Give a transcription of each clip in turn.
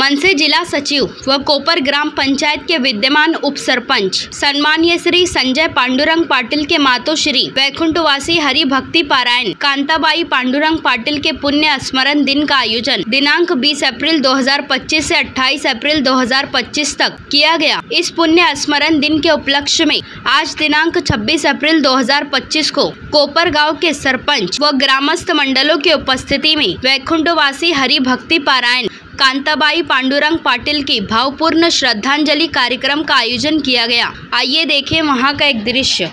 मनसे जिला सचिव व कोपर ग्राम पंचायत के विद्यमान उप सरपंच सम्मानीय श्री संजय पांडुरंग पाटिल के मातोश्री वैकुंठवासी हरि भक्ति पारायण कांताबाई पांडुरंग पाटिल के पुण्य स्मरण दिन का आयोजन दिनांक 20 अप्रैल 2025 से 28 अप्रैल 2025 तक किया गया। इस पुण्य स्मरण दिन के उपलक्ष्य में आज दिनांक 26 अप्रैल 2025 को कोपर गांव के सरपंच व ग्रामस्थ मंडलों की उपस्थिति में वैकुंठवासी हरि भक्ति पारायण कांताबाई पांडुरंग पाटिल की भावपूर्ण श्रद्धांजलि कार्यक्रम का आयोजन किया गया। आइए देखें वहां का एक दृश्य।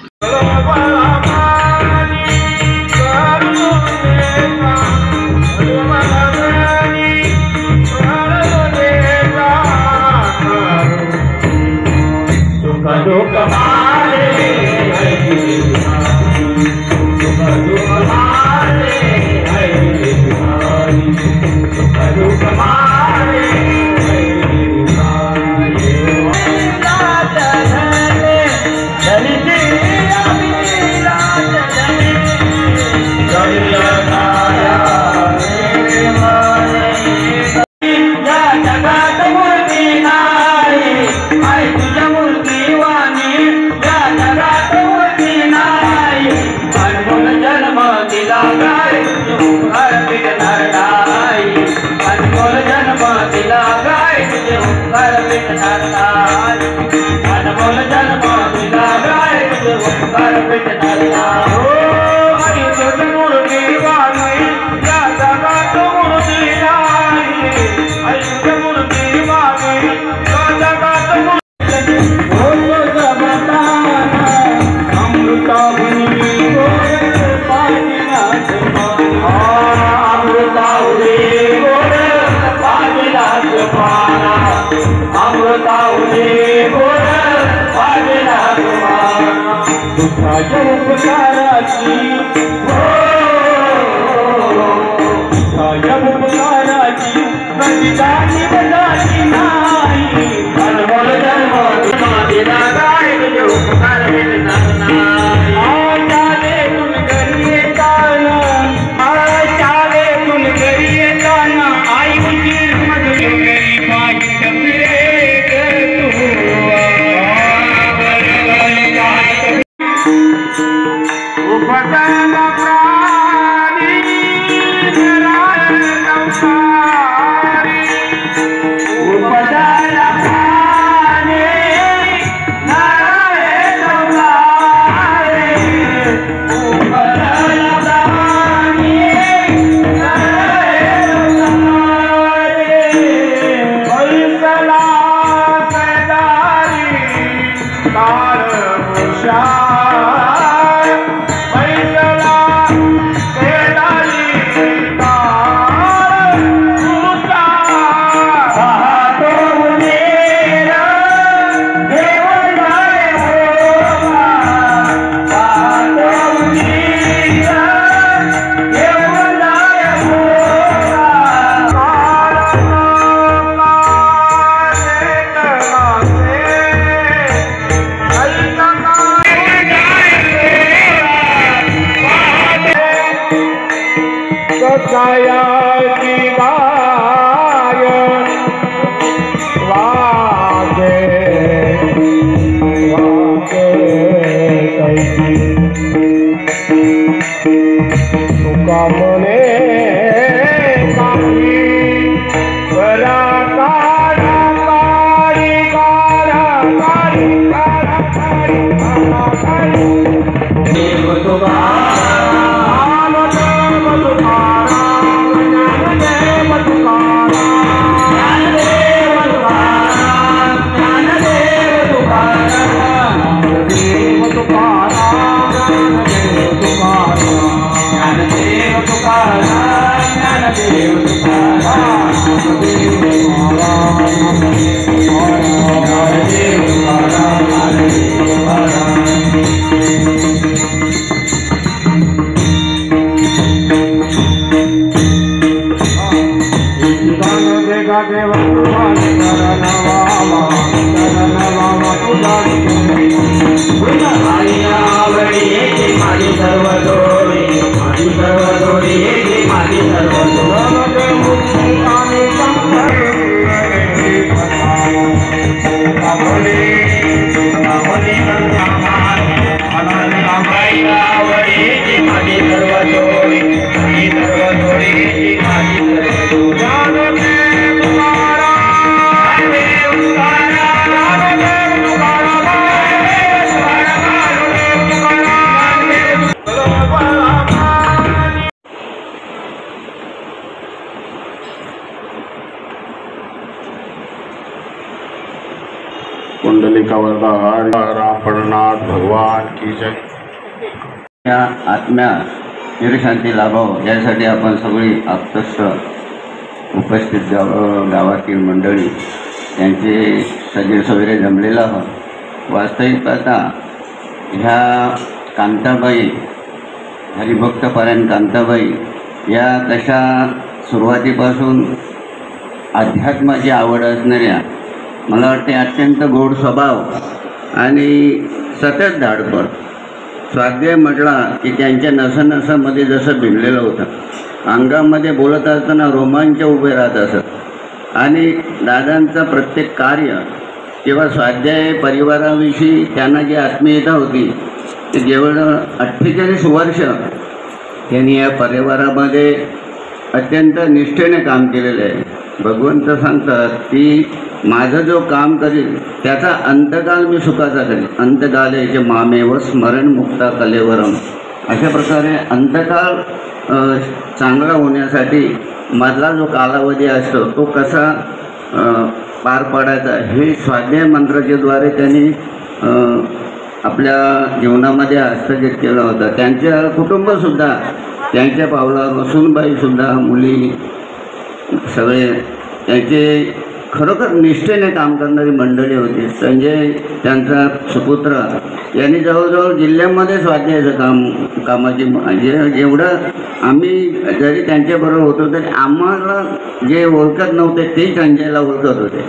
Thank you. कवरदार रामपणनाथ भगवान की जय। या आत्म्या चिरशांती लाभावं यासाठी आपण सगळी आप्तस्थ उपस्थित गावातील मंडळी यांचे सगळे सवेरे जमलेला आहोत। वास्तविक पाहता ह्या कांताबाई हरिभक्तपरायण कांताबाई या तशा सुरुवातीपासून अध्यात्माची आवड असणाऱ्या, मला वाटते अत्यंत गोड स्वभाव आणि सतत धाडपड। स्वाध्याय म्हटला की त्यांच्या नसनसामध्ये जसं भिनलेलं होतं, अंगामध्ये बोलत असताना रोमांच उभे राहत असत। आणि दादांचं प्रत्येक कार्य किंवा स्वाध्याय परिवाराविषयी त्यांना जी आत्मीयता होती ते जवळ 48 वर्ष त्यांनी या परिवारामध्ये अत्यंत निष्ठेने काम केलेलं आहे। भगवंत सांगतात की माझं जो काम करील त्याचा अंतकाल मी सुखाचा करेल, अंतकालेचे मामेव स्मरण मुक्ता कलेवरम। अशा प्रकारे अंतकाल चांगला होण्यासाठी मधला जो कालावधी असतो तो कसा पार पाडायचा हे स्वाध्याय मंत्राच्याद्वारे त्यांनी आपल्या जीवनामध्ये हस्तगत केला होता। त्यांचं कुटुंबसुद्धा त्यांच्या पावलावर, सुनबाईसुद्धा, मुली सगळे त्यांचे खरोखर निष्ठेने काम करणारी मंडळी होती। संजय त्यांचा सुपुत्र यांनी जवळजवळ जिल्ह्यामध्ये स्वाध्यायाचं कामाची एवढं आम्ही जरी त्यांच्याबरोबर होतो तरी आम्हाला जे ओळखत नव्हते ते संजयला ओळखत होते।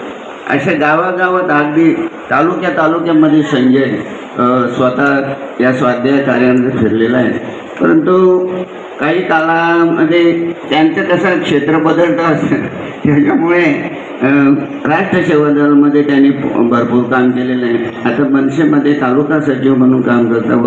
अशा गावागावात अगदी तालुक्यामध्ये संजय स्वतः या स्वाध्याय कार्यामध्ये फिरलेला आहे। परंतु काही काळामध्ये त्यांचं कसं क्षेत्र बदलतं असतं, त्याच्यामुळे राष्ट्रसेवा दलामध्ये त्यांनी भरपूर काम केलेलं आहे। आता मनसेमध्ये तालुका सचिव म्हणून काम करतात।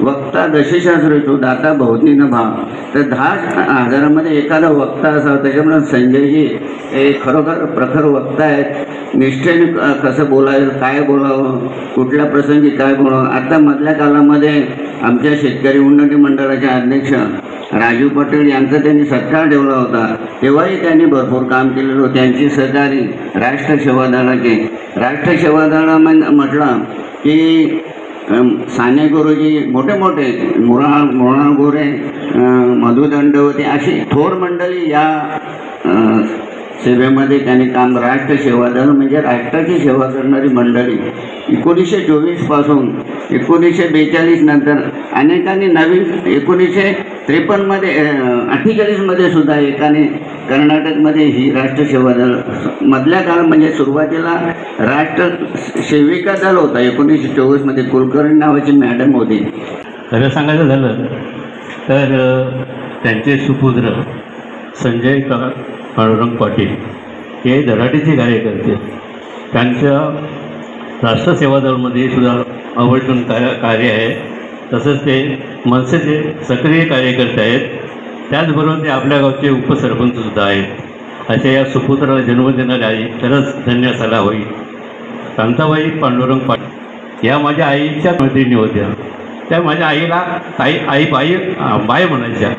वक्ता दशशास्त्र येतो दाता भवतीनं भाव, तर 10,000मध्ये एखादा वक्ता असावा। त्याच्यामुळे संजयजी हे खरोखर प्रखर वक्ता आहेत। निष्ठेने कसं बोलायचं, काय बोलावं, कुठल्या प्रसंगी काय बोलावं। आता मधल्या काळामध्ये आमच्या शेतकरी उन्नती मंडळाचे अध्यक्ष राजू पटेल यांचा त्यांनी सत्कार ठेवला होता, तेव्हाही त्यांनी भरपूर काम केलेलं होतं। त्यांची सहकारी राष्ट्रसेवा दलाचे म्हटलं की साने गुरुजी मोठे मुळा गोरे, मधुदंडवती अशी थोर मंडळी या सेवेमध्ये त्यांनी काम। राष्ट्रसेवा दल म्हणजे राष्ट्राची सेवा करणारी मंडळी 1924 पासून 1942 नंतर अनेकांनी नवीन 1953मध्ये 48मध्ये सुद्धा एकाने कर्नाटकमध्ये ही राष्ट्रसेवा दल मधल्या काळ म्हणजे सुरुवातीला राष्ट्र सेविका दल होता। 1924मध्ये कुलकर्णी नावाची मॅडम होती। खरं सांगायचं झालं तर त्यांचे सुपुत्र संजय पांडुरंग पाटील हे धडाडीचे कार्यकर्ते, त्यांच्या राष्ट्रसेवा दलामध्ये सुद्धा आवर्जून कार्य आहे। तसंच ते मनसेचे सक्रिय कार्यकर्ते आहेत, त्याचबरोबर ते आपल्या गावचे उपसरपंचसुद्धा आहेत। अशा या सुपुत्राला जन्म देणारी आई खरंच धन्य असायला हवी। कांताबाई पांडुरंग पाटील या माझ्या आईच्या मैत्रिणी होत्या। त्या माझ्या आईला बाय म्हणायच्या।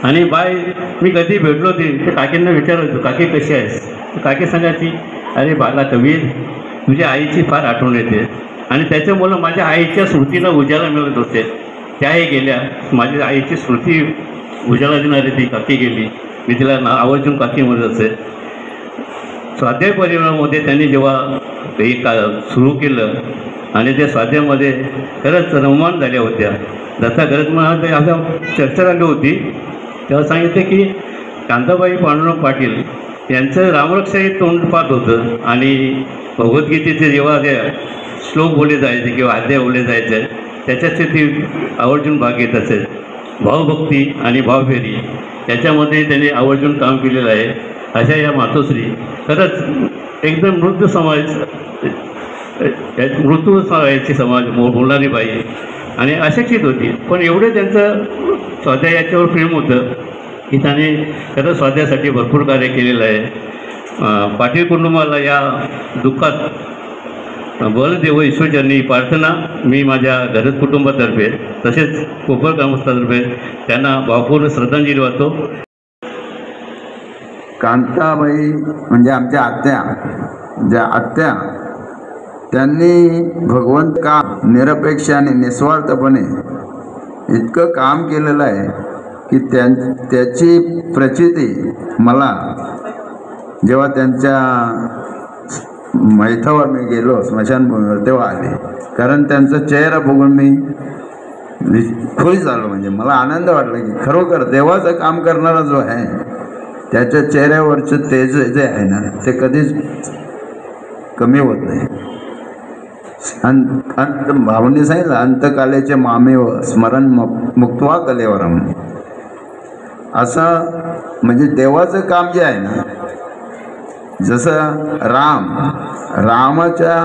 आणि बाय मी कधी भेटलो ते काकींना विचारायचो, काकी कशी आहेस? काकी सांगायची, अरे बाला कबीर, तुझ्या आईची फार आठवण येते। आणि त्याच्यामुळं माझ्या आईच्या स्मृतीला उजाला मिळत होते। त्याही गेल्या, माझ्या आईची स्मृती उजाला देणारी ती काकी गेली, मी तिला आवर्जून काकी म्हणत असे। स्वाध्याय परिवारामध्ये त्यांनी जेव्हा ते सुरू केलं आणि त्या स्वाध्यायामध्ये खरंच रममाण झाल्या होत्या। दत्ता गरज म्हणा आता चर्चा झाली होती, तेव्हा सांगितले की कांताबाई पांडुरंग पाटील यांचं रामरक्ष हे तोंडपाठ होतं आणि भगवद्गीतेचे जेव्हा ते श्लोक बोलले जायचे किंवा अध्याय बोलले जायचे त्याच्यात ती आवर्जून भाग घेत असेल। भावभक्ती आणि भावफेरी याच्यामध्ये त्यांनी आवर्जून काम केलेलं आहे। अशा या मातोश्री खरंच एकदम मृत्यू समाजाची बोलणारी बाई आणि अशिक्षित होती, पण एवढे त्यांचं स्वाध्याय याच्यावर प्रेम होतं की त्याने खरंच स्वाध्यायासाठी भरपूर कार्य केलेलं आहे। पाटील कुटुंबाला या दुःखात बल देव ईश्वरचरणी प्रार्थना मी माझ्या घरच कुटुंबातर्फे तसेच कोपर ग्रामस्थातर्फे त्यांना भावपूर्ण श्रद्धांजली वाहतो। कांताबाई म्हणजे आमच्या आत्या, ज्या आत्या त्यांनी भगवंत काम निरपेक्ष आणि निस्वार्थपणे इतकं काम केलेलं आहे की त्याची प्रचिती मला जेव्हा त्यांच्या मैथावर मी गेलो स्मशानभूमीवर तेव्हा आले. कारण त्यांचा चेहरा बघून मी खुश झालो. म्हणजे मला आनंद वाटला की खरोखर देवाचं काम करणारा जो आहे त्याच्या चेहऱ्यावरचं तेज जे आहे ना ते कधीच कमी होत नाही. अंत भावने सांगितलं अंतकालेचे मामेव स्मरण मुक्त्वा कलेवरम. असं म्हणजे देवाचं काम जे आहे ना, जसं रामाच्या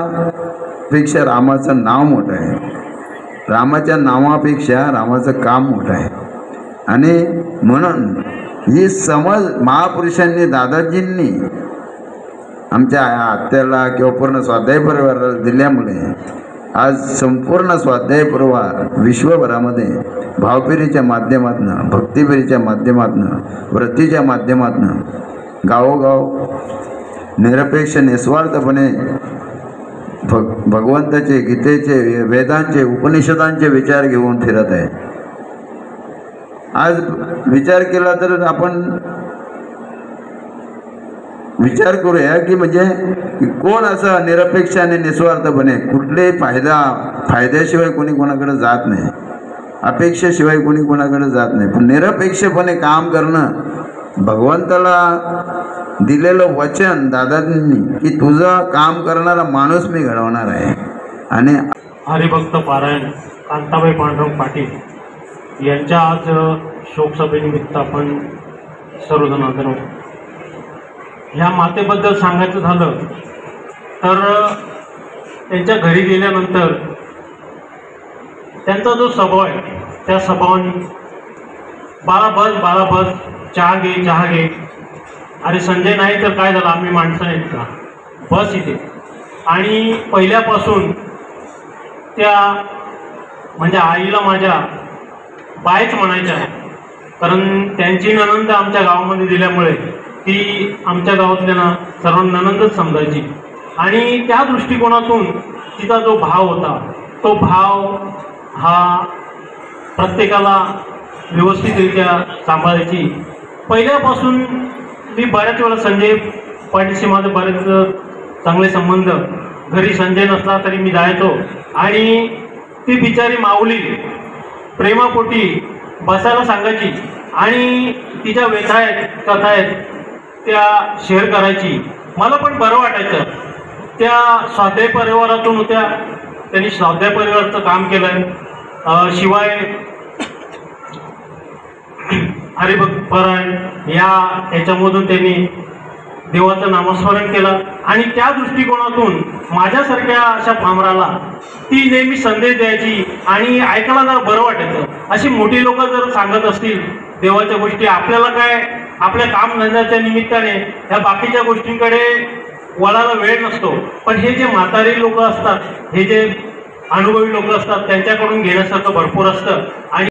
पेक्षा रामाचं नाव मोठं आहे, रामाच्या नावापेक्षा रामाचं काम मोठं आहे. आणि म्हणून ही समज महापुरुषांनी दादाजींनी आमच्या आत्याला किंवा पूर्ण स्वाध्याय परिवाराला दिल्यामुळे आज संपूर्ण स्वाध्याय परिवार विश्वभरामध्ये भावपिरीच्या माध्यमातून, भक्तिपिरीच्या माध्यमातून, व्रतीच्या माध्यमातून गावोगाव निरपेक्ष निस्वार्थपणे भगवंताचे, गीतेचे, वेदांचे, उपनिषदांचे विचार घेऊन फिरत आहे. आज विचार केला तर आपण विचार करूया की म्हणजे कोण असं निरपेक्ष आणि निस्वार्थपणे कुठलेही फायद्याशिवाय कोणी कोणाकडे जात नाही, अपेक्षेशिवाय कोणी कोणाकडे जात नाही. पण निरपेक्षपणे काम करणं, भगवंताला दिलेलं वचन दादांनी की तुझं काम करणारा माणूस मी घडवणार आहे. आणि हरिभक्त पारायण कांताबाई पांडुरंग पाटील यांच्या आज शोकसभेनिमित्त आपण सर्वजण हजर आहोत. ह्या मातेबद्दल सांगायचं झालं तर त्यांच्या घरी गेल्यानंतर त्यांचा जो स्वभाव आहे त्या स्वभावाने बाळा बस चहा घे. अरे संजय नाही तर काय झालं, आम्ही माणसं नाहीत का, बस इथे. आणि पहिल्यापासून त्या म्हणजे आईला माझ्या बायच म्हणायच्या, कारण त्यांची नणंद आमच्या गावामध्ये दिल्यामुळे ती आमच्या गावातल्या सर्व नणंदच समजायची. आणि त्या दृष्टिकोनातून तिचा जो भाव होता तो भाव हा प्रत्येकाला व्यवस्थितरित्या सांभाळायची. पहिल्यापासून मी बऱ्याच वेळा संजय पाटीलशी माझे बरेच चांगले संबंध, घरी संजय नसला तरी मी जायचो आणि ती बिचारी माऊली प्रेमापोटी बसायला सांगायची आणि तिच्या व्यथा आहेत, कथा आहेत त्या शेअर करायची. मला पण बरं वाटायचं. त्या स्वाध्याय परिवारातून होत्या, त्यांनी स्वाध्याय परिवाराचं काम केलं आहे. शिवाय हरिभक्त पारायण याच्यामधून त्यांनी देवाचं नामस्मरण केलं. आणि त्या दृष्टिकोनातून माझ्यासारख्या अशा पामराला ती नेहमी संदेश द्यायची आणि ऐकायला जरा बरं वाटायचं. अशी मोठी लोक जर सांगत असतील देवाच्या गोष्टी, आपल्याला काय आपल्या कामधंद्याच्या निमित्ताने ह्या बाकीच्या गोष्टींकडे वळायला वेळ नसतो. पण हे जे म्हातारी लोक असतात, हे जे अनुभवी लोक असतात त्यांच्याकडून घेण्यासारखं भरपूर असतं. आणि